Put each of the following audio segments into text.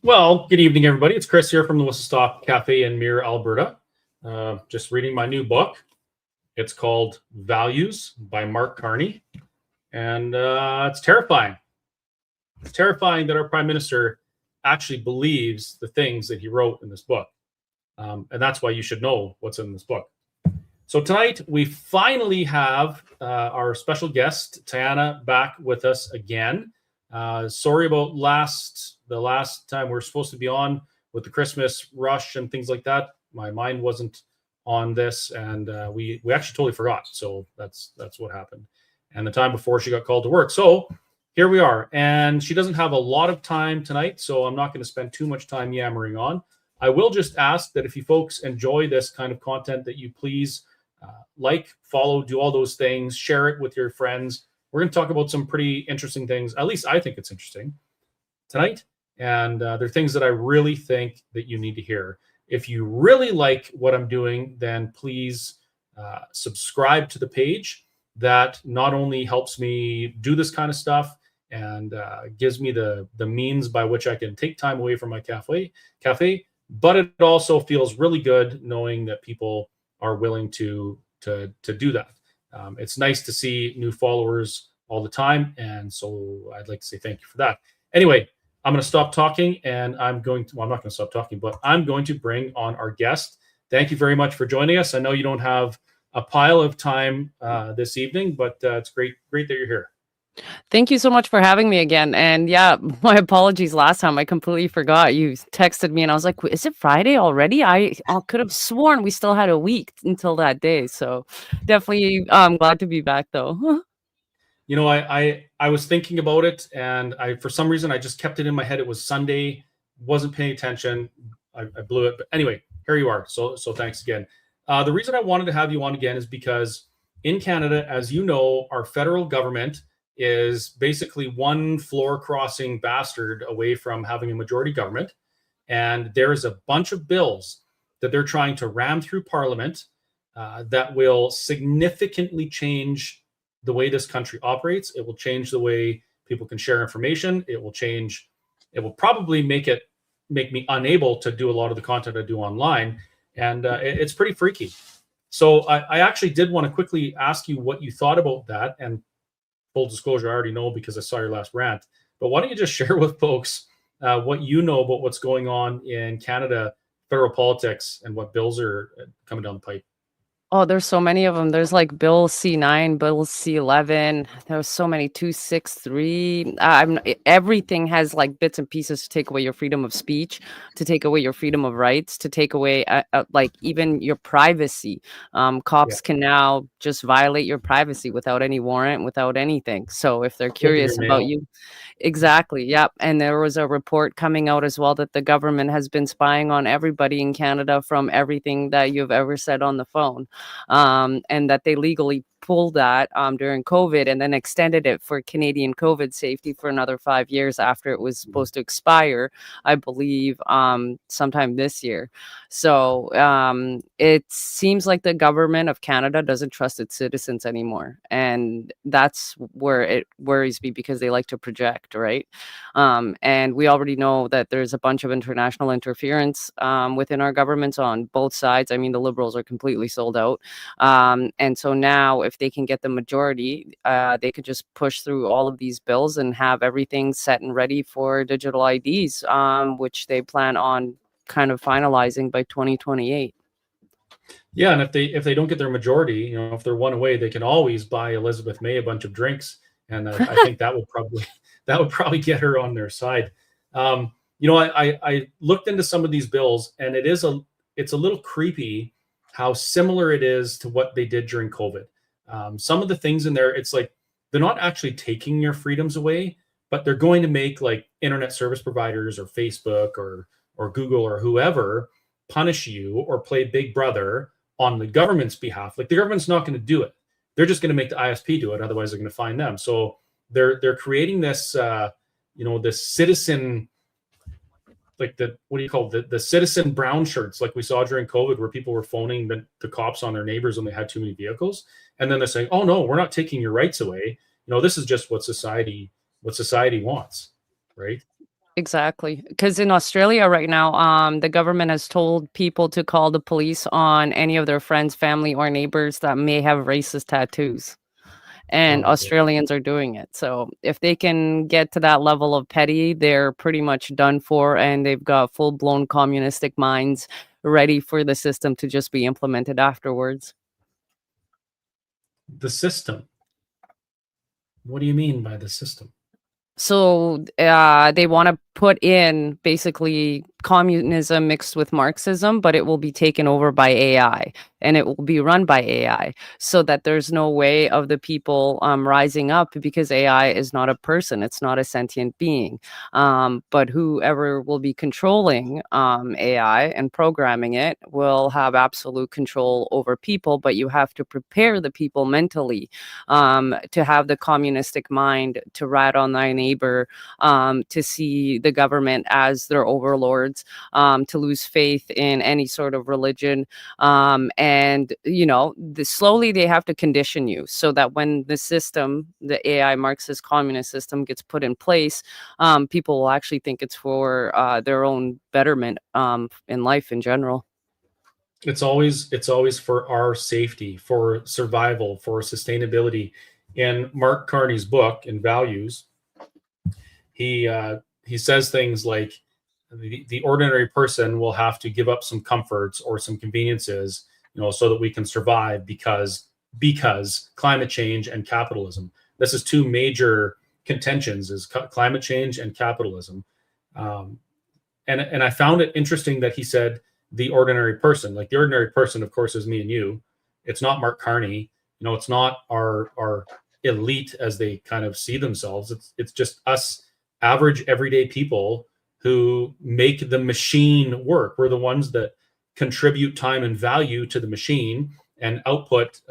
Well, good evening, everybody. It's Chris here from the Whistle Stop Cafe in Mirror, Alberta. Just reading my new book. It's called Values by Mark Carney. And it's terrifying. It's terrifying that our Prime Minister actually believes the things that he wrote in this book. And that's why you should know what's in this book. So tonight, we finally have our special guest, Tajana, back with us again. Sorry about the last time we were supposed to be on with the Christmas rush and things like that. My mind wasn't on this, and we actually totally forgot. So that's what happened. And the time before she got called to work. So here we are, and she doesn't have a lot of time tonight, so I'm not going to spend too much time yammering on. I will just ask that if you folks enjoy this kind of content, that you please like, follow, do all those things, share it with your friends. We're going to talk about some pretty interesting things. At least I think it's interesting tonight. And they're things that I really think that you need to hear. If you really like what I'm doing, then please subscribe to the page. That not only helps me do this kind of stuff and gives me the means by which I can take time away from my cafe, but it also feels really good knowing that people are willing to do that. It's nice to see new followers all the time, and so I'd like to say thank you for that. Anyway, I'm going to stop talking, and I'm not going to stop talking, but I'm going to bring on our guest. Thank you very much for joining us. I know you don't have a pile of time this evening, but it's great that you're here. Thank you so much for having me again. And yeah, my apologies last time. I completely forgot. You texted me and I was like, is it Friday already? I could have sworn we still had a week until that day. So definitely glad to be back though. You know, I was thinking about it, and for some reason I just kept it in my head. It was Sunday, wasn't paying attention. I blew it. But anyway, here you are. So thanks again. The reason I wanted to have you on again is because in Canada, as you know, our federal government is basically one floor crossing bastard away from having a majority government. And there is a bunch of bills that they're trying to ram through Parliament that will significantly change the way this country operates. It will change the way people can share information. It will probably make me unable to do a lot of the content I do online. And it's pretty freaky. So I actually did want to quickly ask you what you thought about that. And full disclosure, I already know because I saw your last rant. But why don't you just share with folks what you know about what's going on in Canada, federal politics, and what bills are coming down the pipe? Oh, there's so many of them. There's like Bill C9, Bill C11. There's so many 263. Everything has like bits and pieces to take away your freedom of speech, to take away your freedom of rights, to take away like even your privacy. Cops can now just violate your privacy without any warrant, without anything. So if they're curious about you, exactly. Yep. And there was a report coming out as well that the government has been spying on everybody in Canada from everything that you've ever said on the phone. And that they legally pulled that during COVID and then extended it for Canadian COVID safety for another 5 years after it was supposed to expire, I believe, sometime this year. So it seems like the government of Canada doesn't trust its citizens anymore. And that's where it worries me because they like to project, right? And we already know that there's a bunch of international interference within our governments on both sides. I mean, the Liberals are completely sold out. And so now if they can get the majority, they could just push through all of these bills and have everything set and ready for digital IDs, which they plan on kind of finalizing by 2028. Yeah, and if they don't get their majority, you know, if they're one away, they can always buy Elizabeth May a bunch of drinks, and I think that would probably get her on their side. You know, I looked into some of these bills, and it's a little creepy how similar it is to what they did during COVID. Some of the things in there, it's like they're not actually taking your freedoms away, but they're going to make like internet service providers or Facebook or Google or whoever punish you or play Big Brother on the government's behalf. Like the government's not going to do it. They're just going to make the ISP do it. Otherwise, they're going to fine them. So they're creating this, this citizen, like the citizen brown shirts, like we saw during COVID, where people were phoning the cops on their neighbors when they had too many vehicles, and then they're saying, "Oh no, we're not taking your rights away. You know, this is just what society wants," right? Exactly. Because in Australia right now, the government has told people to call the police on any of their friends, family, or neighbors that may have racist tattoos. And Oh, boy. Australians are doing it. So if they can get to that level of petty, they're pretty much done for, and they've got full-blown communistic minds ready for the system to just be implemented afterwards. The system. What do you mean by the system? So they want to put in basically communism mixed with Marxism, but it will be taken over by AI and it will be run by AI, so that there's no way of the people rising up, because AI is not a person, it's not a sentient being. But whoever will be controlling AI and programming it will have absolute control over people, but you have to prepare the people mentally to have the communistic mind, to rat on thy neighbor, to see the government as their overlords, to lose faith in any sort of religion. And, slowly they have to condition you so that when the system, the AI Marxist communist system, gets put in place, people will actually think it's for their own betterment in life in general. It's always for our safety, for survival, for sustainability. In Mark Carney's book, in Values, he says things like the ordinary person will have to give up some comforts or some conveniences, so that we can survive, because climate change and capitalism. This is two major contentions: is climate change and capitalism. And I found it interesting that he said the ordinary person. Like, the ordinary person, of course, is me and you. It's not Mark Carney. It's not our elite as they kind of see themselves. It's just us average everyday people who make the machine work. We're the ones that contribute time and value to the machine and output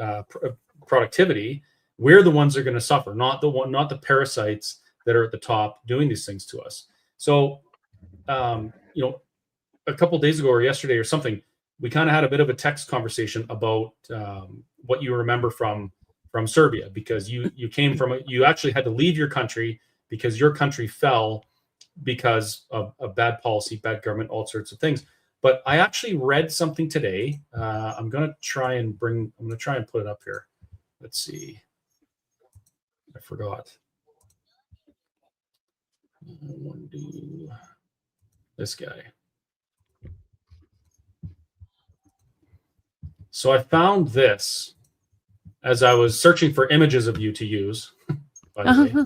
productivity. We're the ones that are going to suffer, not the parasites that are at the top doing these things to us. So, a couple of days ago or yesterday or something, we kind of had a bit of a text conversation about what you remember from Serbia, because you you actually had to leave your country because your country fell because of bad policy, bad government, all sorts of things. But I actually read something today. I'm going to try and put it up here. Let's see. I forgot. I want to do this guy. So I found this as I was searching for images of you to use. By the way,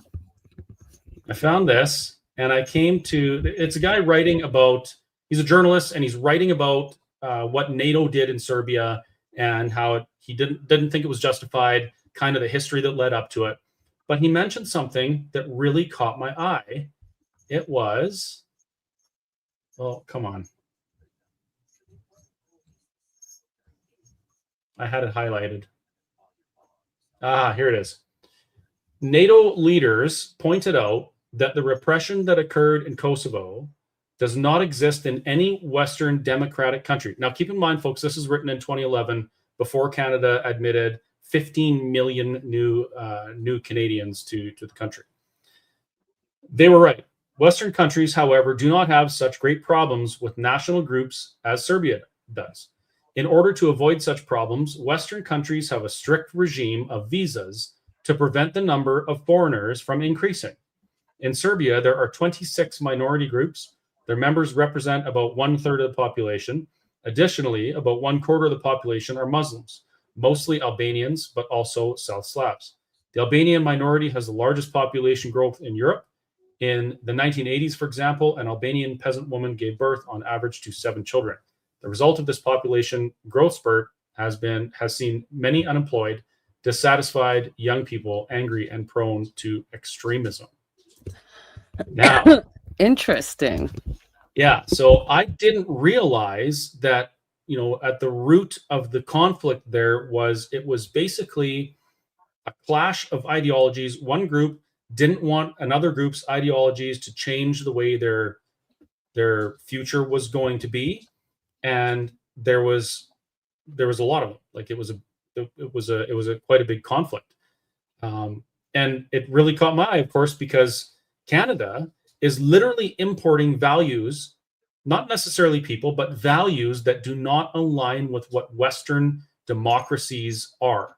I found this, and I came to, it's a guy writing about, he's a journalist, and he's writing about what NATO did in Serbia and how he didn't think it was justified, kind of the history that led up to it. But he mentioned something that really caught my eye. It was, oh, come on. I had it highlighted. Here it is. NATO leaders pointed out that the repression that occurred in Kosovo does not exist in any Western democratic country. Now, keep in mind, folks, this is written in 2011, before Canada admitted 15 million new Canadians to the country. They were right. Western countries, however, do not have such great problems with national groups as Serbia does. In order to avoid such problems, Western countries have a strict regime of visas to prevent the number of foreigners from increasing. In Serbia, there are 26 minority groups. Their members represent about 1/3 of the population. Additionally, about 1/4 of the population are Muslims, mostly Albanians, but also South Slavs. The Albanian minority has the largest population growth in Europe. In the 1980s, for example, an Albanian peasant woman gave birth on average to 7 children. The result of this population growth spurt has seen many unemployed, dissatisfied young people, angry and prone to extremism. Now, interesting. Yeah, so I didn't realize that, at the root of the conflict it was basically a clash of ideologies. One group didn't want another group's ideologies to change the way their future was going to be, and there was a lot of them. Like, it was quite a big conflict, and it really caught my eye, of course, because Canada is literally importing values, not necessarily people, but values that do not align with what Western democracies are.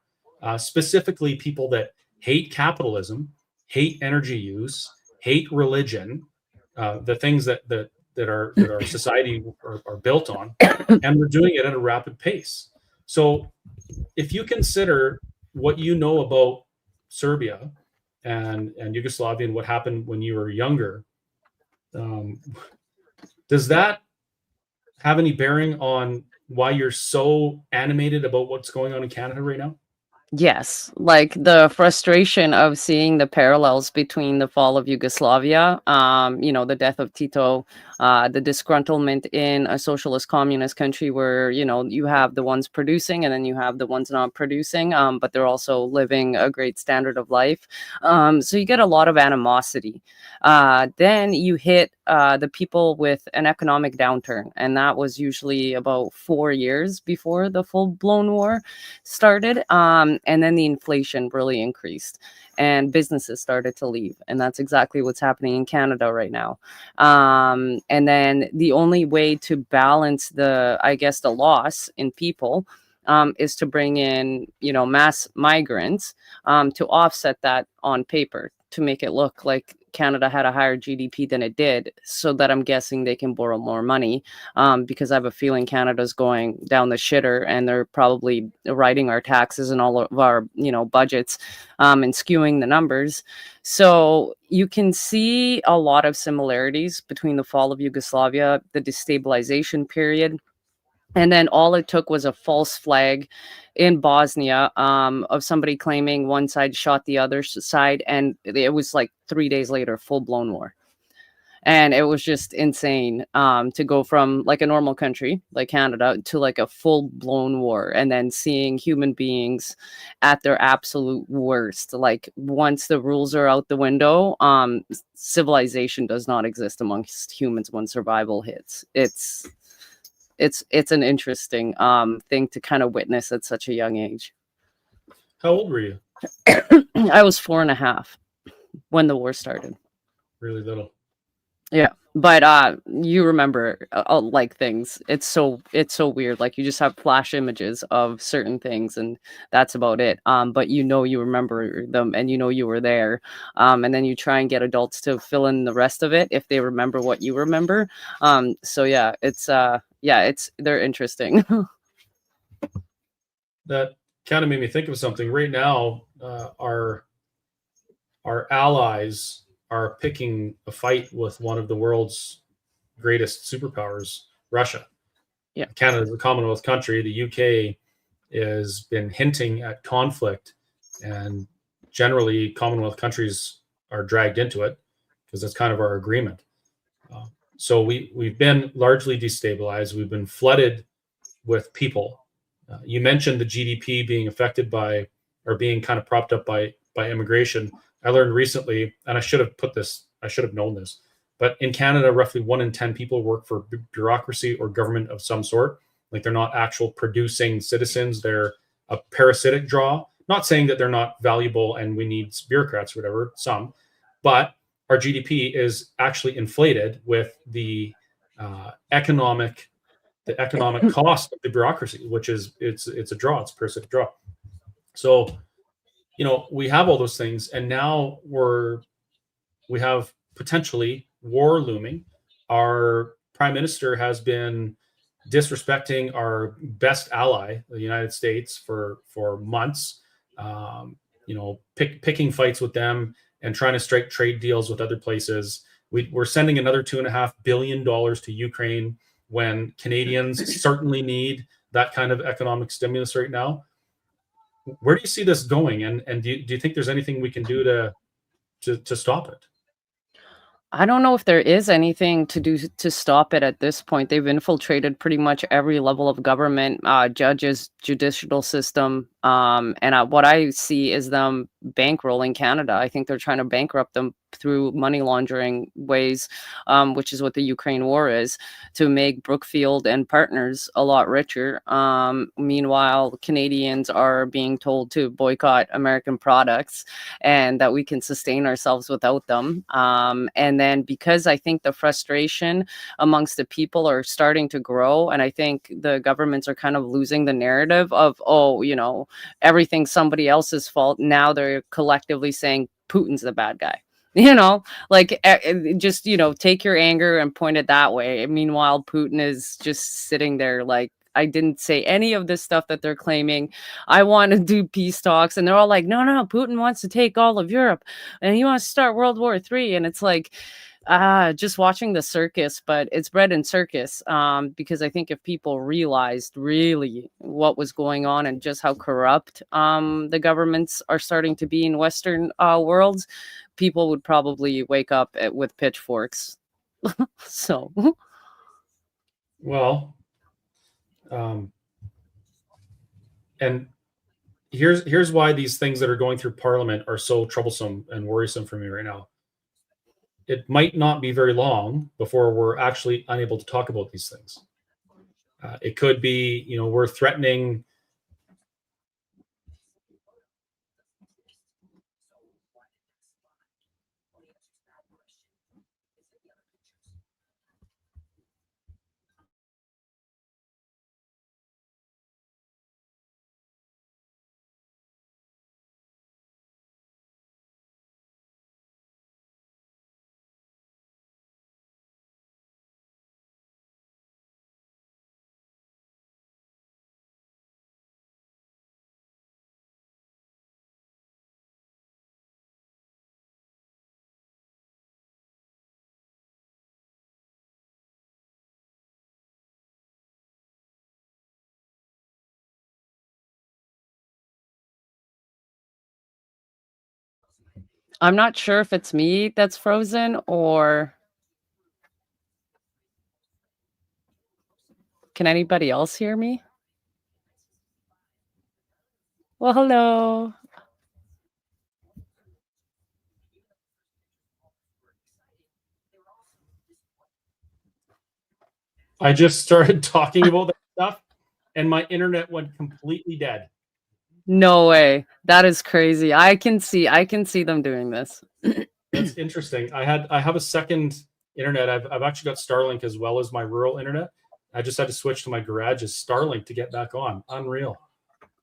Specifically, people that hate capitalism, hate energy use, hate religion, the things that our society are built on, and we're doing it at a rapid pace. So, if you consider what you know about Serbia and Yugoslavia and what happened when you were younger, does that have any bearing on why you're so animated about what's going on in Canada right now? Yes, like the frustration of seeing the parallels between the fall of Yugoslavia, the death of Tito, the disgruntlement in a socialist communist country where, you have the ones producing and then you have the ones not producing, but they're also living a great standard of life. So you get a lot of animosity. Then you hit the people with an economic downturn, and that was usually about 4 years before the full-blown war started. And then the inflation really increased and businesses started to leave. And that's exactly what's happening in Canada right now. And then the only way to balance the loss in people is to bring in, mass migrants to offset that on paper, to make it look like Canada had a higher GDP than it did, so that I'm guessing they can borrow more money, because I have a feeling Canada's going down the shitter and they're probably writing our taxes and all of our, budgets, and skewing the numbers. So you can see a lot of similarities between the fall of Yugoslavia, the destabilization period, and then all it took was a false flag in Bosnia, of somebody claiming one side shot the other side. And it was like 3 days later, full blown war. And it was just insane, to go from like a normal country like Canada to like a full blown war. And then seeing human beings at their absolute worst. Like once the rules are out the window, civilization does not exist amongst humans when survival hits. It's an interesting thing to kind of witness at such a young age. How old were you? I was 4.5 when the war started. Really little. Yeah, but you remember like things. It's so weird. Like you just have flash images of certain things, and that's about it. But you remember them, and you were there. And then you try and get adults to fill in the rest of it if they remember what you remember. So yeah, they're interesting. That kind of made me think of something. Right now, our allies are picking a fight with one of the world's greatest superpowers, Russia. Yeah. Canada is a Commonwealth country. The UK has been hinting at conflict, and generally Commonwealth countries are dragged into it because that's kind of our agreement. So we've been largely destabilized. We've been flooded with people. You mentioned the GDP being affected by, or being kind of propped up by immigration. I learned recently, and I should have known this, but in Canada, roughly 1 in 10 people work for bureaucracy or government of some sort. Like they're not actual producing citizens. They're a parasitic draw. Not saying that they're not valuable and we need bureaucrats or whatever, some, but our GDP is actually inflated with the economic cost of the bureaucracy, which is it's a draw. It's a parasitic draw. So, we have all those things, and now we have potentially war looming. Our prime minister has been disrespecting our best ally, the United States, for months. Picking fights with them and trying to strike trade deals with other places. We're sending another $2.5 billion to Ukraine when Canadians certainly need that kind of economic stimulus right now. Where do you see this going? And do you think there's anything we can do to stop it? I don't know if there is anything to do to stop it at this point. They've infiltrated pretty much every level of government, judges, judicial system, What I see is them bankrolling Canada. I think they're trying to bankrupt them through money laundering ways, which is what the Ukraine war is, to make Brookfield and partners a lot richer. Meanwhile, Canadians are being told to boycott American products and that we can sustain ourselves without them. And then because I think the frustration amongst the people are starting to grow, and I think the governments are kind of losing the narrative of, oh, you know, everything's somebody else's fault. Now they're collectively saying Putin's the bad guy. You know, like just, you know, take your anger and point it that way. Meanwhile, Putin is just sitting there like, I didn't say any of this stuff that they're claiming. I want to do peace talks. And they're all like, no, no, Putin wants to take all of Europe and he wants to start World War III. And it's like, just watching the circus, but it's bread and circus. Because I think if people realized really what was going on and just how corrupt the governments are starting to be in Western worlds, people would probably wake up with pitchforks. So, Well, and here's why these things that are going through Parliament are so troublesome and worrisome for me right now. It might not be very long before we're actually unable to talk about these things. It could be, you know, we're threatening. I'm not sure if it's me that's frozen or can anybody else hear me? Well, hello. I just started talking about that stuff and my internet went completely dead. No way. That is crazy. I can see them doing this. That's interesting. I have a second internet. I've actually got Starlink as well as my rural internet. I just had to switch to my garage's Starlink to get back on. Unreal.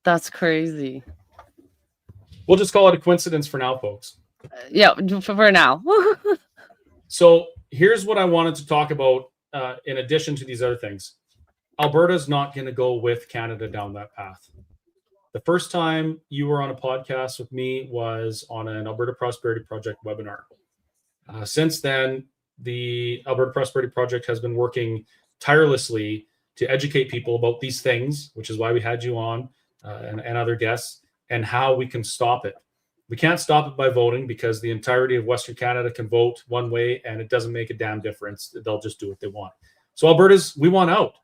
That's crazy. We'll just call it a coincidence for now, folks. Yeah, for now. So here's what I wanted to talk about in addition to these other things. Alberta's not going to go with Canada down that path. The first time you were on a podcast with me was on an Alberta Prosperity Project webinar. Since then, the Alberta Prosperity Project has been working tirelessly to educate people about these things, which is why we had you on and other guests, and how we can stop it. We can't stop it by voting because the entirety of Western Canada can vote one way and it doesn't make a damn difference. They'll just do what they want. So we want out.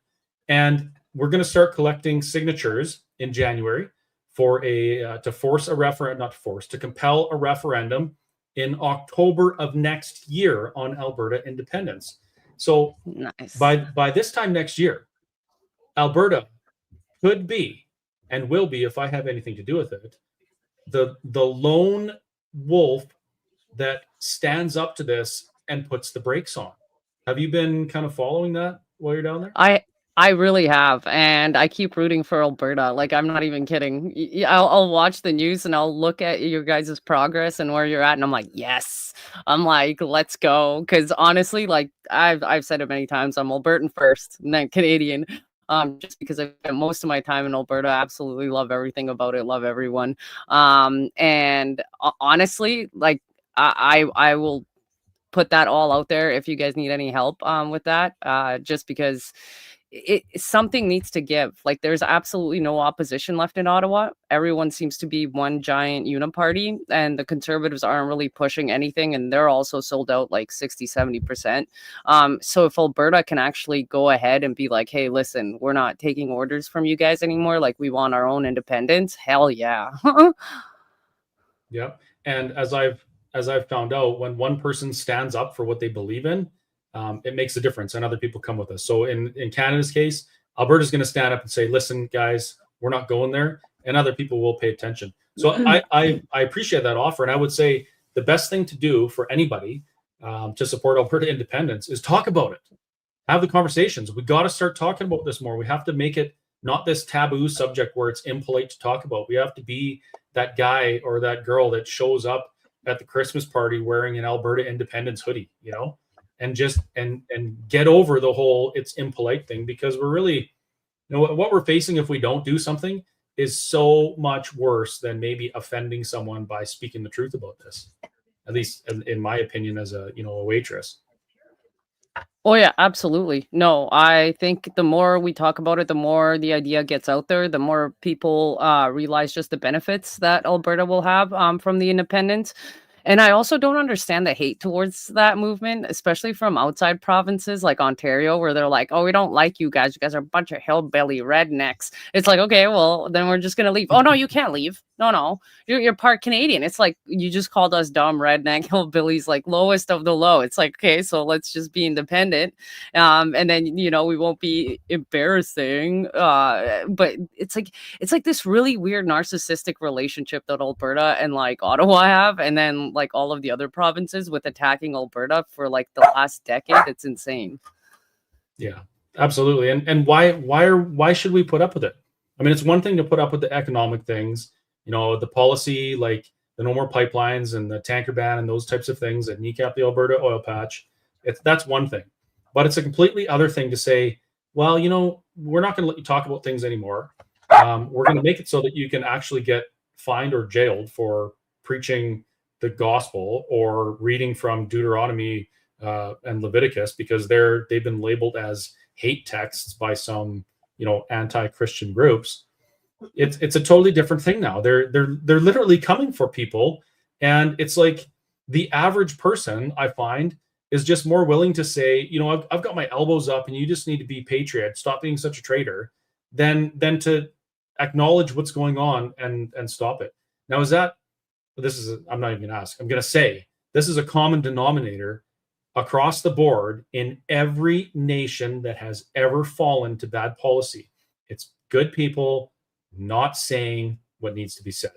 And we're going to start collecting signatures in January for to compel a referendum in October of next year on Alberta independence. So nice. by this time next year, Alberta could be and will be, if I have anything to do with it, the lone wolf that stands up to this and puts the brakes on. Have you been kind of following that while you're down there? I really have, and I keep rooting for Alberta. Like, I'm not even kidding. I'll watch the news and I'll look at your guys' progress and where you're at, and I'm like, yes. I'm like, let's go. Because honestly, like I've said it many times, I'm Albertan first, and then Canadian. Just because I spent most of my time in Alberta, I absolutely love everything about it, love everyone. And honestly, like I will put that all out there if you guys need any help with that, just because something needs to give. Like, there's absolutely no opposition left in Ottawa. Everyone seems to be one giant uniparty, and the Conservatives aren't really pushing anything, and they're also sold out like 60-70%. So if Alberta can actually go ahead and be like, hey, listen, we're not taking orders from you guys anymore, like, we want our own independence, hell yeah. Yeah. And as I've found out, when one person stands up for what they believe in, it makes a difference, and other people come with us. So in Canada's case, Alberta's going to stand up and say, listen, guys, we're not going there, and other people will pay attention. So I appreciate that offer, and I would say the best thing to do for anybody to support Alberta independence is talk about it. Have the conversations. We got to start talking about this more. We have to make it not this taboo subject where it's impolite to talk about. We have to be that guy or that girl that shows up at the Christmas party wearing an Alberta independence hoodie, you know, and just and get over the whole it's impolite thing, because we're really, you know, what we're facing if we don't do something is so much worse than maybe offending someone by speaking the truth about this, at least in my opinion, as a, you know, a waitress. Oh yeah, absolutely. No, I think the more we talk about it, the more the idea gets out there, the more people realize just the benefits that Alberta will have from the independence. And I also don't understand the hate towards that movement, especially from outside provinces like Ontario, where they're like, oh, we don't like you guys. You guys are a bunch of hillbilly rednecks. It's like, okay, well, then we're just going to leave. Oh, no, you can't leave. No, you're part Canadian. It's like, you just called us dumb redneck hillbillies, like lowest of the low. It's like, okay, so let's just be independent. And then, you know, we won't be embarrassing. But it's like this really weird narcissistic relationship that Alberta and like Ottawa have. And then like all of the other provinces with attacking Alberta for like the last decade. It's insane. Yeah, absolutely. And why should we put up with it? I mean, it's one thing to put up with the economic things, you know, the policy, like the no more pipelines and the tanker ban and those types of things that kneecap the Alberta oil patch. That's one thing, but it's a completely other thing to say, well, you know, we're not going to let you talk about things anymore. We're going to make it so that you can actually get fined or jailed for preaching the gospel or reading from Deuteronomy and Leviticus, because they've been labeled as hate texts by some, you know, anti-Christian groups. It's a totally different thing now. They're literally coming for people, and it's like the average person, I find, is just more willing to say, you know, I've got my elbows up, and you just need to be patriot, stop being such a traitor, than to acknowledge what's going on and stop it. Now, I'm not even gonna ask. I'm gonna say this is a common denominator across the board in every nation that has ever fallen to bad policy. It's good people not saying what needs to be said.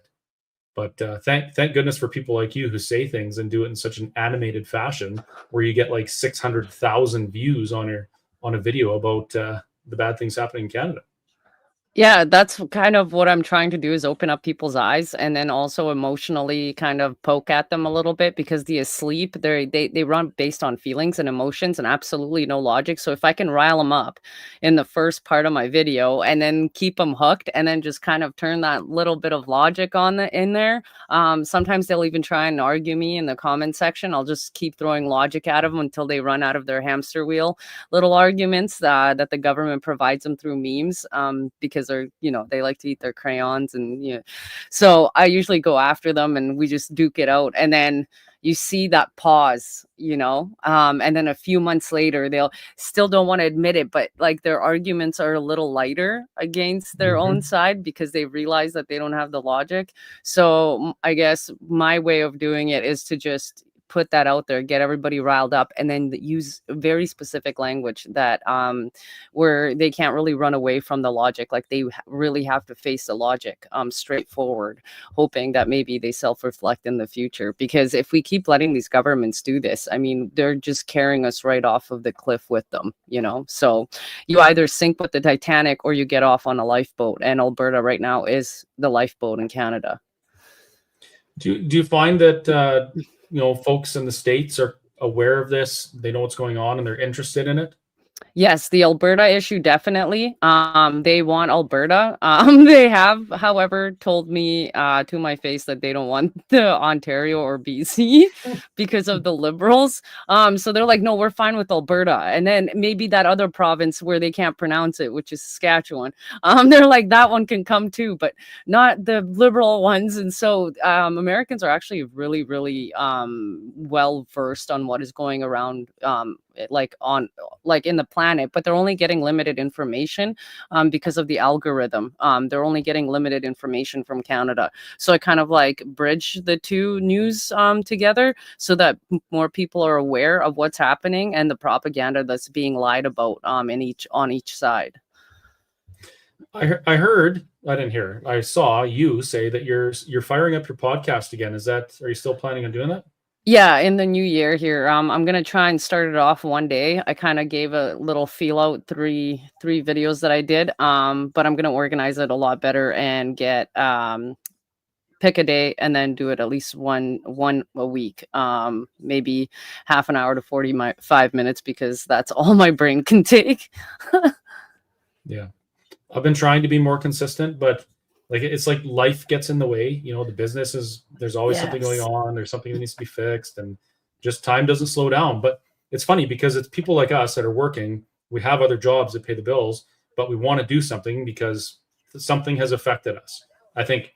But thank goodness for people like you who say things and do it in such an animated fashion, where you get like 600,000 views on a video about the bad things happening in Canada. Yeah, that's kind of what I'm trying to do, is open up people's eyes, and then also emotionally kind of poke at them a little bit, because the asleep, they run based on feelings and emotions and absolutely no logic. So if I can rile them up in the first part of my video and then keep them hooked, and then just kind of turn that little bit of logic in there. Sometimes they'll even try and argue me in the comment section. I'll just keep throwing logic at them until they run out of their hamster wheel little arguments that the government provides them through memes, because they're, you know, they like to eat their crayons, and you know, so I usually go after them and we just duke it out, and then you see that pause, you know, and then a few months later they'll still don't want to admit it, but like their arguments are a little lighter against their own side, because they realize that they don't have the logic. So I guess my way of doing it is to just put that out there, get everybody riled up, and then use very specific language that where they can't really run away from the logic. Like they really have to face the logic straightforward, hoping that maybe they self-reflect in the future. Because if we keep letting these governments do this, I mean, they're just carrying us right off of the cliff with them, you know? So you either sink with the Titanic or you get off on a lifeboat, and Alberta right now is the lifeboat in Canada. Do you find that you know, folks in the States are aware of this? They know what's going on and they're interested in it? Yes, the Alberta issue, definitely. They want Alberta. They have, however, told me to my face that they don't want the Ontario or BC because of the Liberals. So they're like, no, we're fine with Alberta. And then maybe that other province where they can't pronounce it, which is Saskatchewan. They're like, that one can come too, but not the Liberal ones. And so Americans are actually really, really well versed on what is going around like on like in the planet, but they're only getting limited information because of the algorithm. They're only getting limited information from Canada. So I kind of like bridge the two news together so that more people are aware of what's happening and the propaganda that's being lied about on each side. I heard, I didn't hear, I saw you say that you're firing up your podcast again. Are you still planning on doing that? Yeah, in the new year here, I'm gonna try and start it off one day. I kind of gave a little feel out three videos that I did, but I'm gonna organize it a lot better and get pick a day and then do it at least one a week, maybe half an hour to 45 minutes because that's all my brain can take. Yeah, I've been trying to be more consistent, but like it's like life gets in the way. The business there's always something going Yes. on. There's something that needs to be fixed, and just time doesn't slow down. But it's funny because it's people like us that are working. We have other jobs that pay the bills, but we want to do something because something has affected us. I think,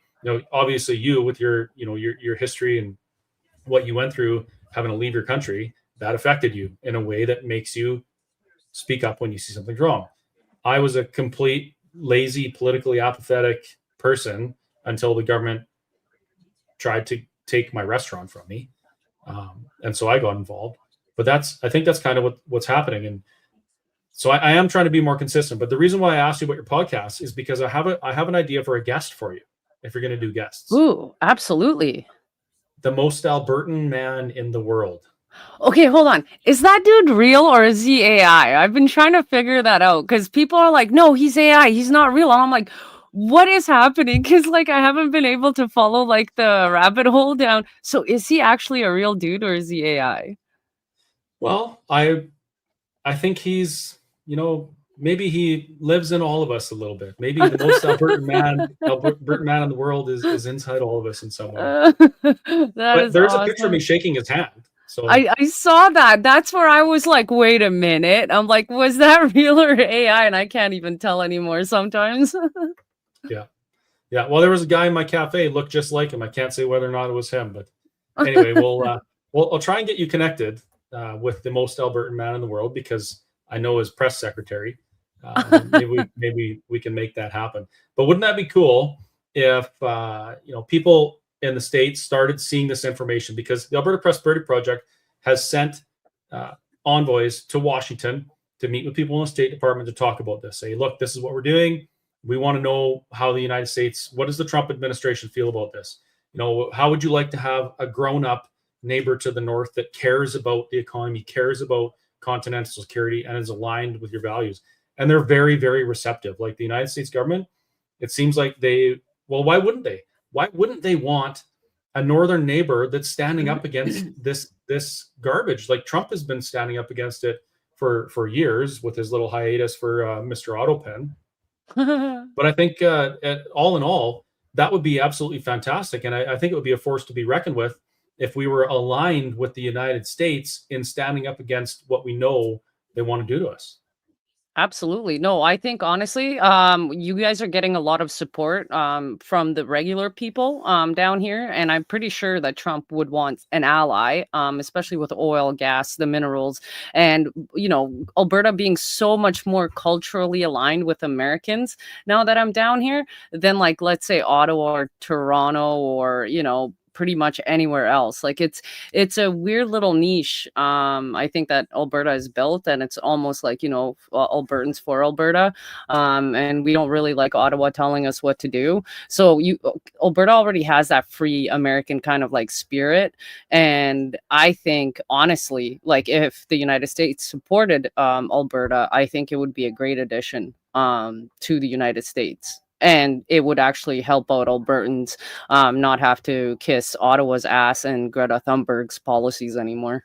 obviously you with your, your history and what you went through having to leave your country, that affected you in a way that makes you speak up when you see something's wrong. I was a complete lazy, politically apathetic person until the government tried to take my restaurant from me, and so I got involved. But I think that's kind of what's happening, and so I am trying to be more consistent. But the reason why I asked you about your podcast is because I have an idea for a guest for you if you're going to do guests. Ooh, absolutely. The most Albertan man in the world. Okay, hold on. Is that dude real or is he AI? I've been trying to figure that out because people are like, no, he's AI. He's not real. And I'm like, what is happening? Because like I haven't been able to follow like the rabbit hole down. So is he actually a real dude or is he AI? Well, I think he's, maybe he lives in all of us a little bit. Maybe the most Albertan man in the world is inside all of us in some way. But there's awesome. a picture of me shaking his hand. So I saw that. That's where I was like, wait a minute. I'm like, was that real or AI? And I can't even tell anymore sometimes. yeah. Well, there was a guy in my cafe looked just like him. I can't say whether or not it was him, but anyway, I'll try and get you connected with the most Albertan man in the world because I know his press secretary. Maybe we can make that happen. But wouldn't that be cool if people in the States started seeing this information? Because the Alberta Prosperity Project has sent envoys to Washington to meet with people in the State Department to talk about this. Say, look, this is what we're doing. We want to know how the United States, what does the Trump administration feel about this? How would you like to have a grown-up neighbor to the north that cares about the economy, cares about continental security, and is aligned with your values? And they're very, very receptive. Like the United States government, it seems like why wouldn't they? Why wouldn't they want a northern neighbor that's standing up against this garbage? Like Trump has been standing up against it for years with his little hiatus for Mr. Autopen. But I think all in all, that would be absolutely fantastic. And I think it would be a force to be reckoned with if we were aligned with the United States in standing up against what we know they want to do to us. Absolutely. No, I think honestly, you guys are getting a lot of support from the regular people down here. And I'm pretty sure that Trump would want an ally, especially with oil, gas, the minerals, and, Alberta being so much more culturally aligned with Americans now that I'm down here than like, let's say Ottawa or Toronto or, pretty much anywhere else. Like it's a weird little niche. I think that Alberta is built, and it's almost like Albertans for Alberta, and we don't really like Ottawa telling us what to do. So Alberta already has that free American kind of like spirit, and I think honestly, like if the United States supported Alberta, I think it would be a great addition to the United States. And it would actually help out Albertans not have to kiss Ottawa's ass and Greta Thunberg's policies anymore.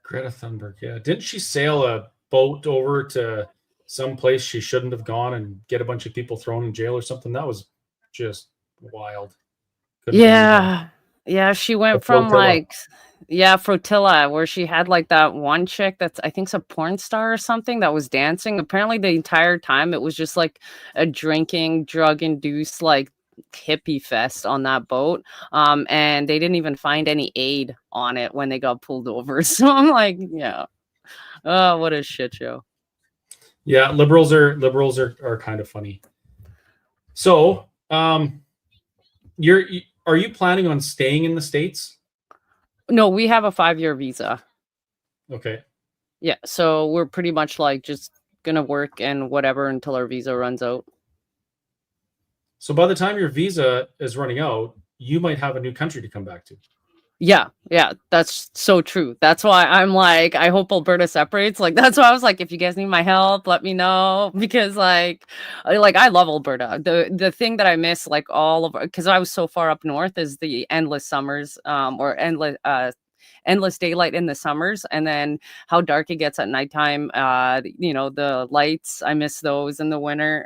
Greta Thunberg, yeah. Didn't she sail a boat over to some place she shouldn't have gone and get a bunch of people thrown in jail or something. That was just wild. Couldn't believe that. Yeah, she went The from flotilla. Frotilla, where she had like that one chick that's I think's a porn star or something that was dancing. Apparently the entire time it was just like a drinking, drug induced like hippie fest on that boat. And they didn't even find any aid on it when they got pulled over. So I'm like, yeah. Oh, what a shit show. Yeah, liberals are kind of funny. So, are you planning on staying in the States? No, we have a 5-year visa. Okay. Yeah, so we're pretty much like just gonna work and whatever until our visa runs out. So by the time your visa is running out, you might have a new country to come back to. Yeah, that's so true. That's why I'm like, I hope Alberta separates. Like, that's why I was like, if you guys need my help, let me know, because I love Alberta. The thing that I miss, like all of, because I was so far up north, is the endless summers, or endless daylight in the summers, and then how dark it gets at nighttime. The lights, I miss those in the winter.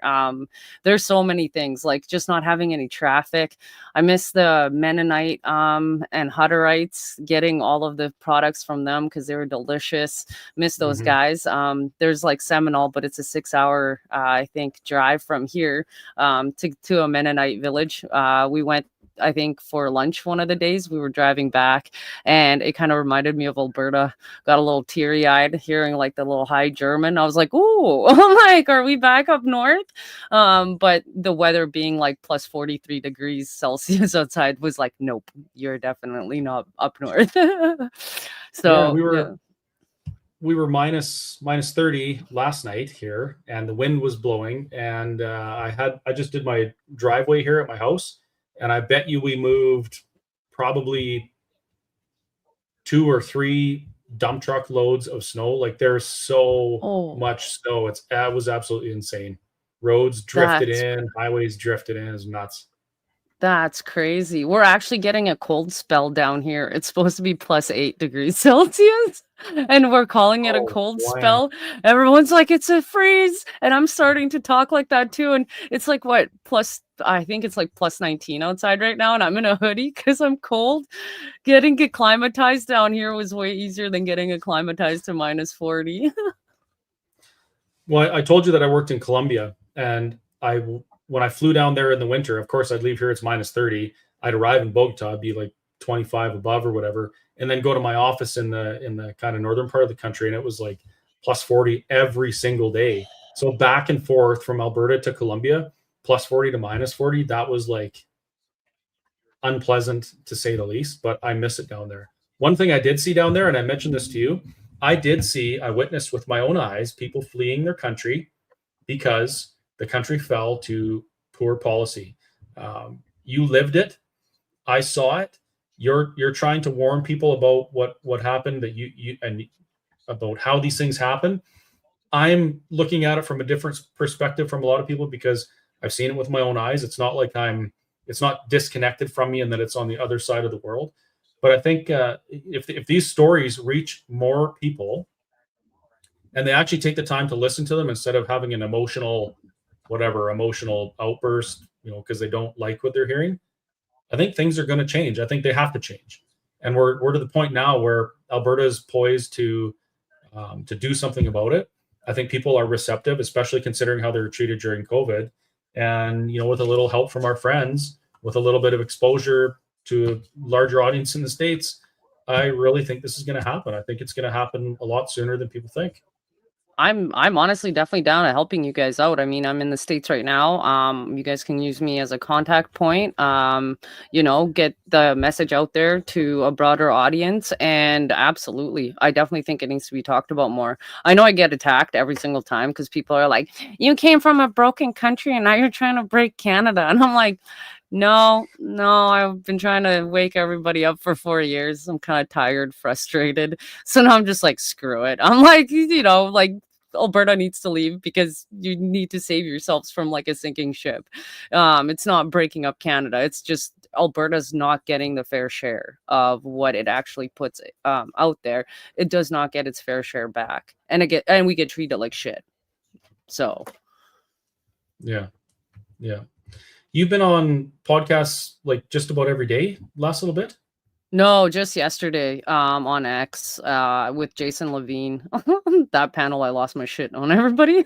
There's so many things, like just not having any traffic. I miss the Mennonite and Hutterites, getting all of the products from them because they were delicious. Miss those guys. There's like Seminole, but it's a 6-hour I think drive from here to a Mennonite village. We went, I think, for lunch one of the days. We were driving back and it kind of reminded me of Alberta. Got a little teary-eyed hearing like the little high German. I was like, ooh, I'm like, are we back up north? But the weather being like plus 43 degrees Celsius outside was like, nope, you're definitely not up north. So yeah, we were minus 30 last night here, and the wind was blowing, and I just did my driveway here at my house, and I bet you we moved probably 2 or 3 dump truck loads of snow. Like, there's so much snow. It was absolutely insane. Roads drifted in, highways drifted in. It's nuts. That's crazy. We're actually getting a cold spell down here. It's supposed to be plus 8 degrees Celsius, and we're calling it a cold spell. Everyone's like, it's a freeze. And I'm starting to talk like that too. And it's like, I think it's like plus 19 outside right now. And I'm in a hoodie because I'm cold. Getting acclimatized down here was way easier than getting acclimatized to minus 40. Well, I told you that I worked in Colombia, and when I flew down there in the winter, of course, I'd leave here, it's minus 30. I'd arrive in Bogota, it'd be like 25 above or whatever, and then go to my office in the kind of northern part of the country, and it was like plus 40 every single day. So back and forth from Alberta to Colombia, plus 40 to minus 40, that was like unpleasant to say the least, but I miss it down there. One thing I did see down there, and I mentioned this to you, I witnessed with my own eyes people fleeing their country because the country fell to poor policy. You lived it. I saw it. You're trying to warn people about what happened, that and about how these things happen. I'm looking at it from a different perspective from a lot of people because I've seen it with my own eyes. It's not like it's not disconnected from me and that it's on the other side of the world. But I think if these stories reach more people and they actually take the time to listen to them instead of having an emotional outburst, because they don't like what they're hearing, I think things are going to change. I think they have to change. And we're to the point now where Alberta is poised to do something about it. I think people are receptive, especially considering how they were treated during COVID. And, with a little help from our friends, with a little bit of exposure to a larger audience in the States, I really think this is going to happen. I think it's going to happen a lot sooner than people think. I'm honestly definitely down to helping you guys out. I mean, I'm in the States right now. You guys can use me as a contact point, get the message out there to a broader audience. And absolutely, I definitely think it needs to be talked about more. I know I get attacked every single time because people are like, you came from a broken country and now you're trying to break Canada. And I'm like, no, I've been trying to wake everybody up for 4 years. I'm kind of tired, frustrated. So now I'm just like, screw it. I'm like, Alberta needs to leave because you need to save yourselves from like a sinking ship. It's not breaking up Canada. It's just Alberta's not getting the fair share of what it actually puts out there. It does not get its fair share back, and we get treated like shit. So, yeah. You've been on podcasts like just about every day last little bit? No, just yesterday on X with Jason Levine. That panel, I lost my shit on everybody.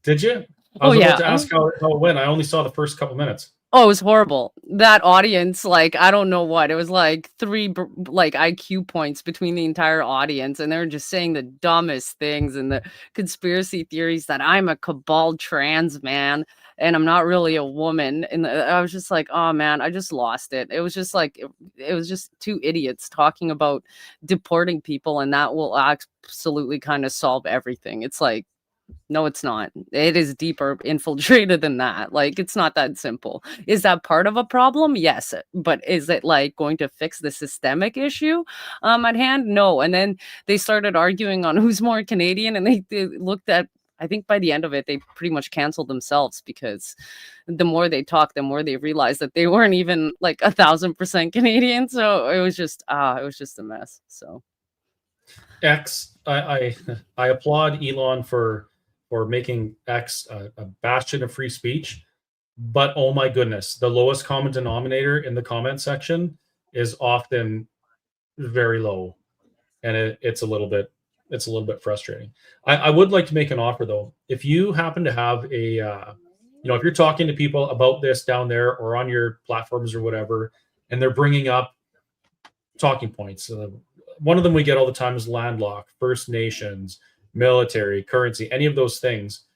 Did you? I was about to ask how it went. I only saw the first couple minutes. Oh, it was horrible. That audience, like, I don't know what. It was like 3 like IQ points between the entire audience, and they were just saying the dumbest things and the conspiracy theories that I'm a cabal trans man and I'm not really a woman. And I was just like, oh man, I just lost it. It was just like it was just two idiots talking about deporting people, and that will absolutely kind of solve everything. It's like, no, it's not. It is deeper infiltrated than that. Like, it's not that simple. Is that part of a problem? Yes. But is it like going to fix the systemic issue at hand? No. And then they started arguing on who's more Canadian, and they looked at, I think by the end of it, they pretty much canceled themselves, because the more they talked, the more they realized that they weren't even like 1,000% Canadian. So it was just a mess. So X, I applaud Elon for making X a bastion of free speech, but oh my goodness, the lowest common denominator in the comment section is often very low, and it's a little bit frustrating. I would like to make an offer though. If you happen to have a if you're talking to people about this down there or on your platforms or whatever, and they're bringing up talking points, one of them we get all the time is landlocked, First Nations, military, currency, any of those things.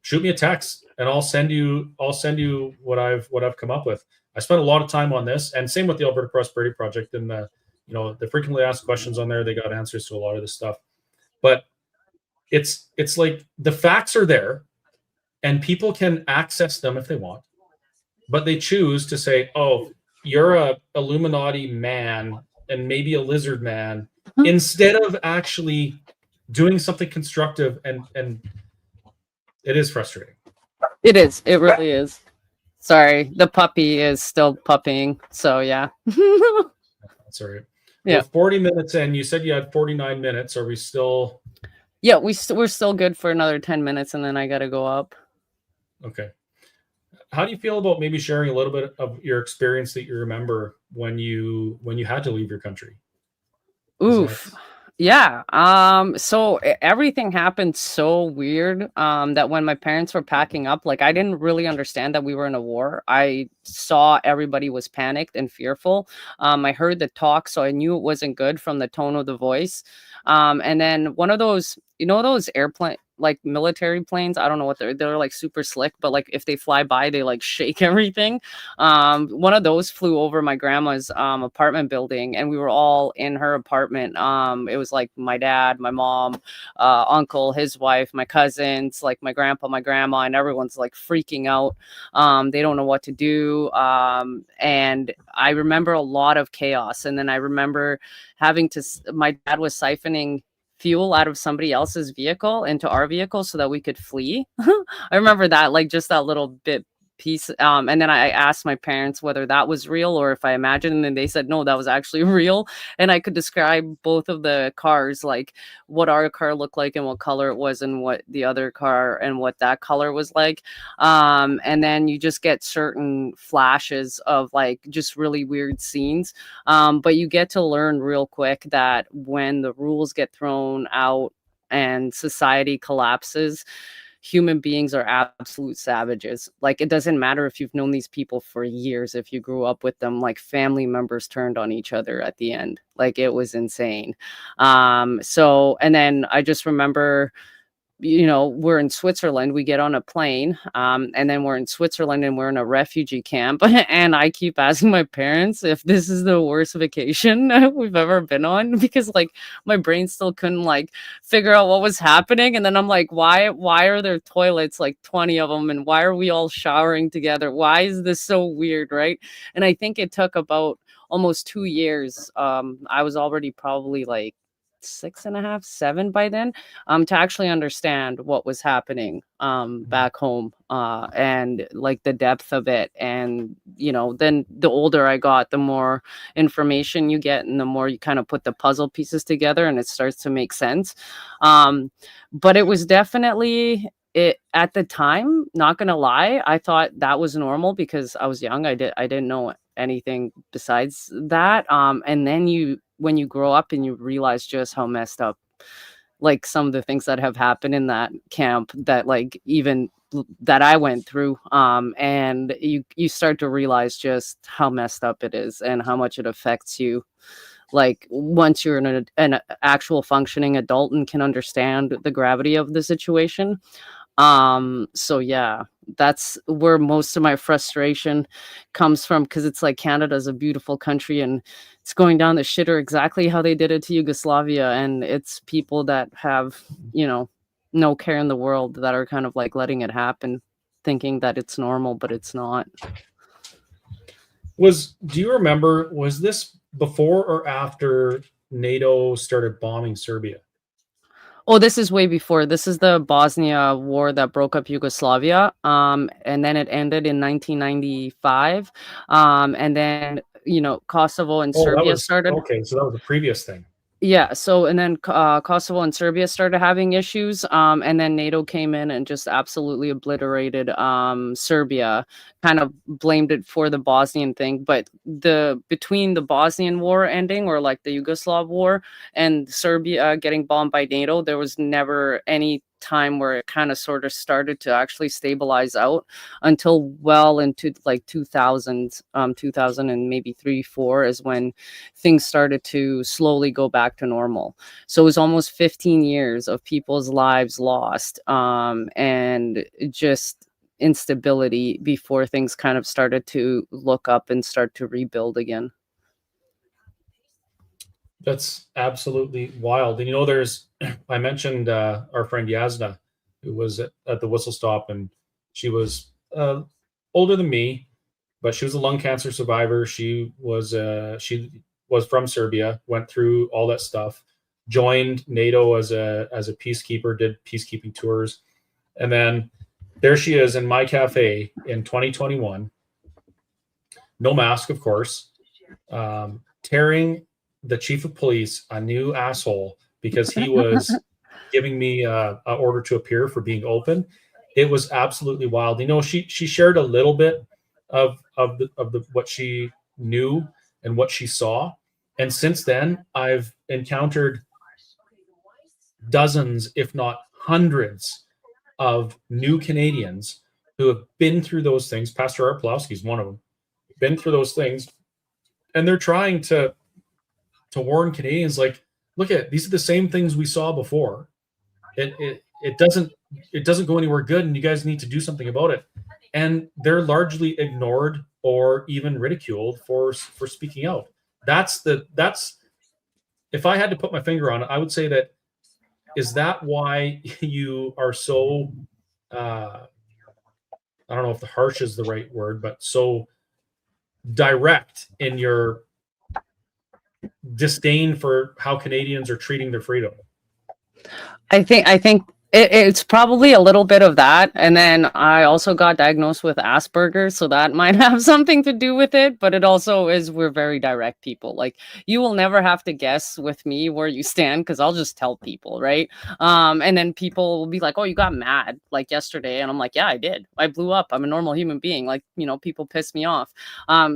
Shoot me a text and I'll send you what I've come up with. I spent a lot of time on this, and same with the Alberta Prosperity Project, and the frequently asked questions on there. They got answers to a lot of this stuff, but it's like the facts are there and people can access them if they want, but they choose to say, oh, you're a Illuminati man and maybe a lizard man, instead of actually doing something constructive. And it is frustrating. It is. It really is. Sorry, the puppy is still puppying. So yeah. That's all right. Yeah. Well, 40 minutes in. You said you had 49 minutes. Are we still? Yeah, we're still good for another 10 minutes, and then I got to go up. Okay. How do you feel about maybe sharing a little bit of your experience that you remember when you had to leave your country? Oof. Yeah. So everything happened so weird that when my parents were packing up, like, I didn't really understand that we were in a war. I saw everybody was panicked and fearful. I heard the talk, so I knew it wasn't good from the tone of the voice. And then one of those, those airplane, like military planes, I don't know what they're like super slick, but like if they fly by, they like shake everything. One of those flew over my grandma's apartment building, and we were all in her apartment. It was like my dad, my mom, uncle, his wife, my cousins, like my grandpa, my grandma, and everyone's like freaking out. They don't know what to do. And I remember a lot of chaos. And then I remember my dad was siphoning fuel out of somebody else's vehicle into our vehicle so that we could flee. I remember that, like, just that little bit piece. And then I asked my parents whether that was real or if I imagined, and they said no, that was actually real. And I could describe both of the cars, like what our car looked like and what color it was, and what the other car and what that color was like. And then you just get certain flashes of like just really weird scenes. But you get to learn real quick that when the rules get thrown out and society collapses, human beings are absolute savages. Like, it doesn't matter if you've known these people for years, if you grew up with them, like family members turned on each other at the end. Like, it was insane. So, and then I just remember, we're in Switzerland, we get on a plane, and then we're in Switzerland and we're in a refugee camp. And I keep asking my parents if this is the worst vacation we've ever been on, because like my brain still couldn't like figure out what was happening. And then I'm like, why are there toilets, like 20 of them? And why are we all showering together? Why is this so weird? Right. And I think it took about almost 2 years. I was already probably like 6.5, 7 by then, to actually understand what was happening back home, and like the depth of it. And then the older I got, the more information you get, and the more you kind of put the puzzle pieces together, and it starts to make sense. But it was definitely it at the time. Not gonna lie, I thought that was normal because I was young. I didn't know anything besides that. And then when you grow up and you realize just how messed up, like, some of the things that have happened in that camp, that like even that I went through, and you start to realize just how messed up it is and how much it affects you, like once you're an actual functioning adult and can understand the gravity of the situation. So yeah, that's where most of my frustration comes from, because it's like Canada's a beautiful country and it's going down the shitter exactly how they did it to Yugoslavia, and it's people that have, no care in the world that are kind of like letting it happen, thinking that it's normal, but it's not. Do you remember, was this before or after NATO started bombing Serbia? Oh, this is way before. This is the Bosnia war that broke up Yugoslavia. And then it ended in 1995. And then, Kosovo and Serbia started. Okay, so that was a previous thing. Yeah. So, and then Kosovo and Serbia started having issues. And then NATO came in and just absolutely obliterated Serbia, kind of blamed it for the Bosnian thing. But between the Bosnian war ending, or like the Yugoslav war, and Serbia getting bombed by NATO, there was never any time where it kind of sort of started to actually stabilize out until well into like 2000 and maybe 3-4 is when things started to slowly go back to normal. So it was almost 15 years of people's lives lost, and just instability before things kind of started to look up and start to rebuild again. That's absolutely wild. And I mentioned our friend Yasna, who was at the Whistle Stop, and she was older than me, but she was a lung cancer survivor. She was from Serbia, went through all that stuff, joined NATO as a peacekeeper, did peacekeeping tours, and then there she is in my cafe in 2021, no mask, of course, tearing the chief of police a new asshole because he was giving me an order to appear for being open. It was absolutely wild. She shared a little bit of what she knew and what she saw, and since then I've encountered dozens, if not hundreds, of new Canadians who have been through those things. Pastor Arpolowski is one of them. Been through those things, and they're trying to warn Canadians, like, look at, these are the same things we saw before. It doesn't go anywhere good, and you guys need to do something about it. And they're largely ignored or even ridiculed for speaking out. That's if I had to put my finger on it, I would say that is that why you are so I don't know if the harsh is the right word, but so direct in your disdain for how Canadians are treating their freedom? I think it's probably a little bit of that. And then I also got diagnosed with Asperger's, so that might have something to do with it. But it also is, we're very direct people. Like, you will never have to guess with me where you stand, because I'll just tell people, right? And then people will be like, oh, you got mad like yesterday. And I'm like, yeah, I did. I blew up. I'm a normal human being. Like, people piss me off.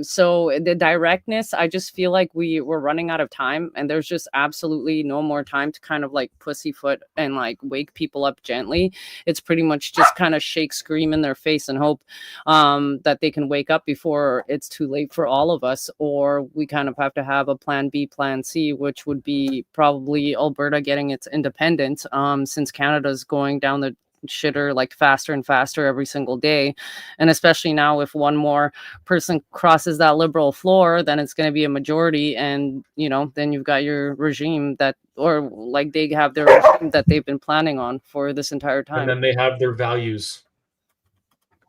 So the directness, I just feel like we're running out of time, and there's just absolutely no more time to kind of like pussyfoot and like wake people up gently. It's pretty much just kind of shake, scream in their face, and hope that they can wake up before it's too late for all of us. Or we kind of have to have a plan B, plan C, which would be probably Alberta getting its independence, since Canada's going down the shitter like faster and faster every single day. And especially now, if one more person crosses that liberal floor, then it's going to be a majority, and then you've got your regime that, or like they have their regime that they've been planning on for this entire time. And then they have their values.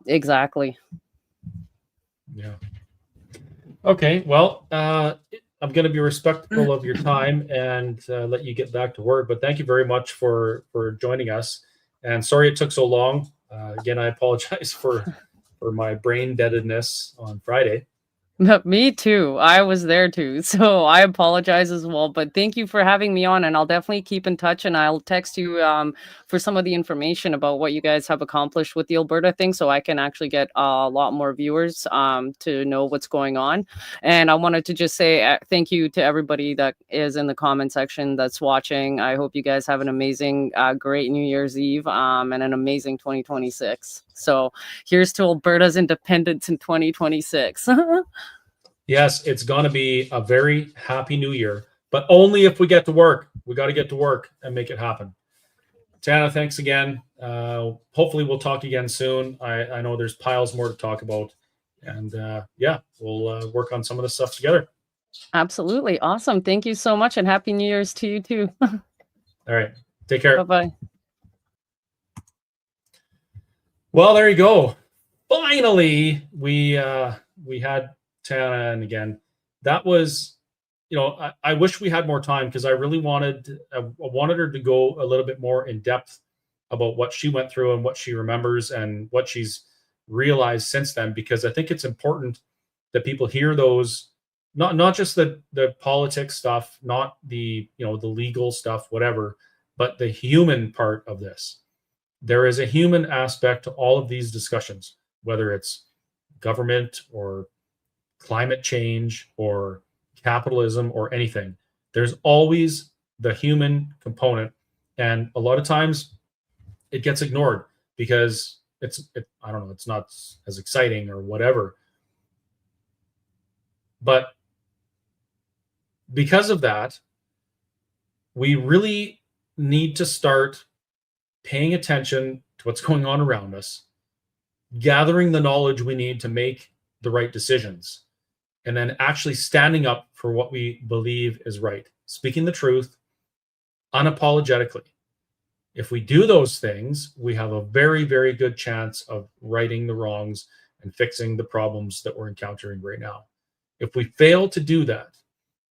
Exactly. Yeah. Okay, well, I'm going to be respectful of your time and let you get back to work. But thank you very much for joining us. And sorry it took so long. Again, I apologize for my brain deadedness on Friday. Me too. I was there too. So I apologize as well. But thank you for having me on. And I'll definitely keep in touch, and I'll text you for some of the information about what you guys have accomplished with the Alberta thing, so I can actually get a lot more viewers to know what's going on. And I wanted to just say thank you to everybody that is in the comment section that's watching. I hope you guys have an amazing, great New Year's Eve and an amazing 2026. So here's to Alberta's independence in 2026. Yes, it's going to be a very happy new year, but only if we get to work. We got to get to work and make it happen. Tana, thanks again. Hopefully we'll talk again soon. I know there's piles more to talk about. And yeah, we'll work on some of this stuff together. Absolutely. Awesome. Thank you so much, and Happy New Year's to you too. All right. Take care. Bye-bye. Well, there you go. Finally, we had Tana, and again, that was, I wish we had more time, because I really wanted her to go a little bit more in depth about what she went through and what she remembers and what she's realized since then, because I think it's important that people hear those, not just the politics stuff, not the the legal stuff, whatever, but the human part of this. There is a human aspect to all of these discussions, whether it's government or climate change or capitalism or anything. There's always the human component, and a lot of times it gets ignored because I don't know, it's not as exciting or whatever. But because of that, we really need to start paying attention to what's going on around us, gathering the knowledge we need to make the right decisions, and then actually standing up for what we believe is right, speaking the truth unapologetically. If we do those things, we have a very, very good chance of righting the wrongs and fixing the problems that we're encountering right now. If we fail to do that,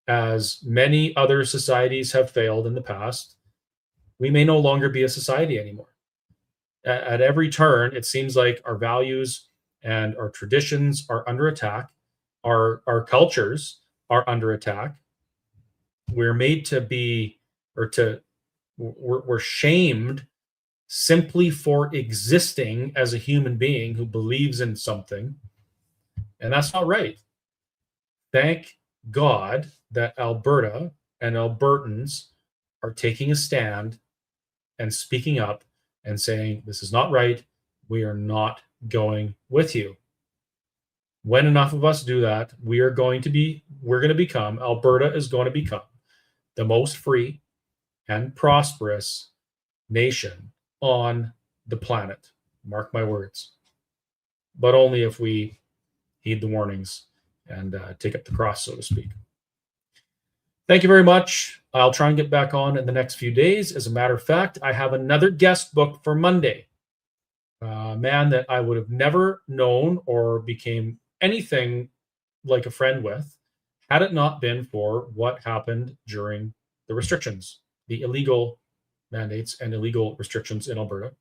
as many other societies have failed in the past, we may no longer be a society anymore. At every turn, it seems like our values and our traditions are under attack. Our cultures are under attack. We're made to be, we're shamed simply for existing as a human being who believes in something. And that's not right. Thank God that Alberta and Albertans are taking a stand and speaking up and saying, this is not right. We are not going with you. When enough of us do that, Alberta is going to become the most free and prosperous nation on the planet. Mark my words. But only if we heed the warnings and take up the cross, so to speak. Thank you very much. I'll try and get back on in the next few days. As a matter of fact, I have another guest booked for Monday. A man that I would have never known or became anything like a friend with had it not been for what happened during the restrictions, the illegal mandates and illegal restrictions in Alberta.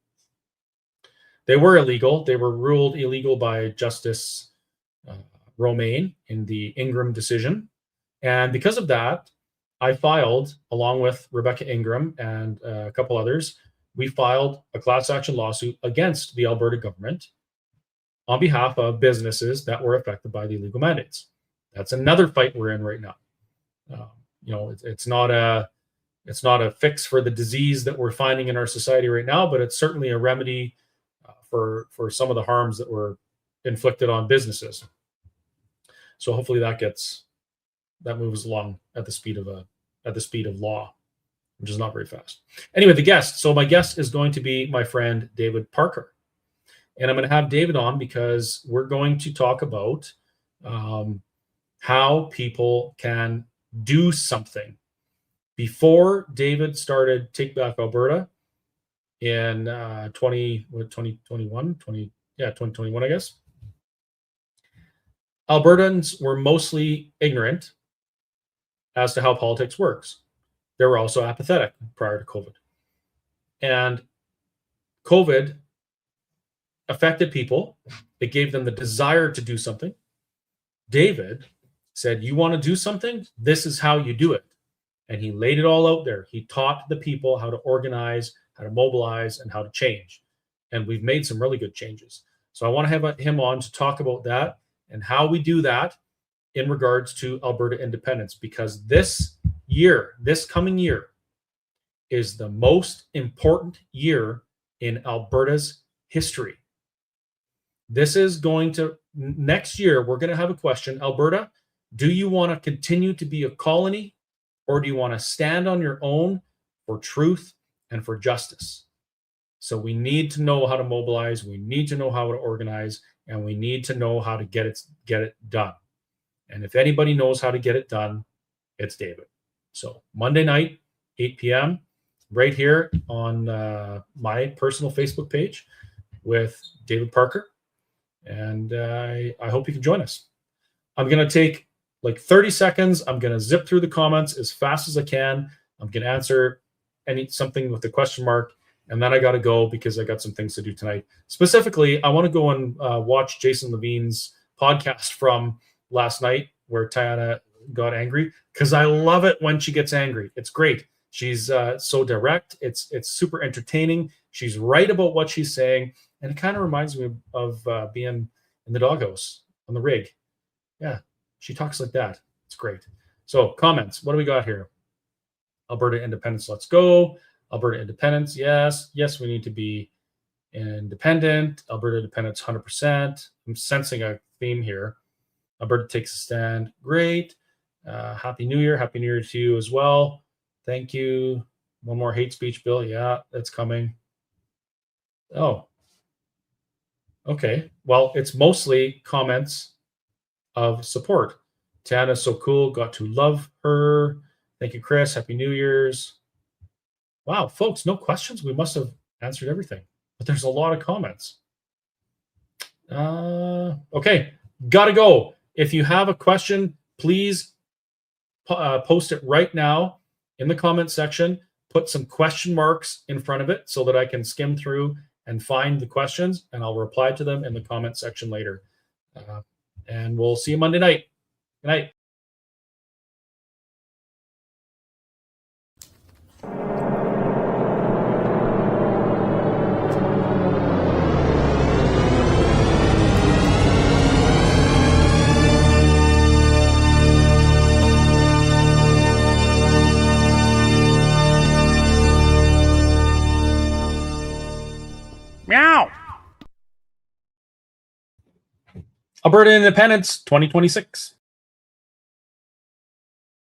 They were illegal. They were ruled illegal by Justice Romaine in the Ingram decision. And because of that, I filed, along with Rebecca Ingram and a couple others, we filed a class action lawsuit against the Alberta government on behalf of businesses that were affected by the illegal mandates. That's another fight we're in right now. It's not a fix for the disease that we're finding in our society right now, but it's certainly a remedy for some of the harms that were inflicted on businesses. So hopefully that moves along at the speed of law, which is not very fast. Anyway, the guest. So my guest is going to be my friend David Parker, and I'm going to have David on because we're going to talk about how people can do something. Before David started Take Back Alberta in 2021, I guess, Albertans were mostly ignorant as to how politics works. They were also apathetic prior to COVID. And COVID affected people. It gave them the desire to do something. David said, you want to do something? This is how you do it. And he laid it all out there. He taught the people how to organize, how to mobilize, and how to change. And we've made some really good changes. So I want to have him on to talk about that and how we do that in regards to Alberta independence, because this year, this coming year, is the most important year in Alberta's history. This is going to, next year, we're going to have a question. Alberta, do you want to continue to be a colony, or do you want to stand on your own for truth and for justice? So we need to know how to mobilize, we need to know how to organize, and we need to know how to get it done. And if anybody knows how to get it done, it's David. So Monday night, 8 p.m., right here on my personal Facebook page with David Parker. And I hope you can join us. I'm going to take like 30 seconds. I'm going to zip through the comments as fast as I can. I'm going to answer something with a question mark. And then I got to go because I got some things to do tonight. Specifically, I want to go and watch Jason Levine's podcast from last night where Tajana got angry, because I love it when she gets angry. It's great. She's so direct. It's super entertaining. She's right about what she's saying. And it kind of reminds me of being in the doghouse on the rig. Yeah, she talks like that. It's great. So comments. What do we got here? Alberta independence. Let's go. Alberta independence. Yes. Yes, we need to be independent. Alberta independence 100%. I'm sensing a theme here. Alberta takes a stand. Great. Happy New Year. Happy New Year to you as well. Thank you. One more hate speech bill. Yeah, that's coming. Oh. Okay. Well, it's mostly comments of support. Tajana's so cool. Got to love her. Thank you, Chris. Happy New Year's. Wow, folks, no questions. We must have answered everything. But there's a lot of comments. Okay. Gotta go. If you have a question, please post it right now in the comment section. Put some question marks in front of it so that I can skim through and find the questions, and I'll reply to them in the comment section later. And we'll see you Monday night. Good night. Meow. Alberta independence 2026.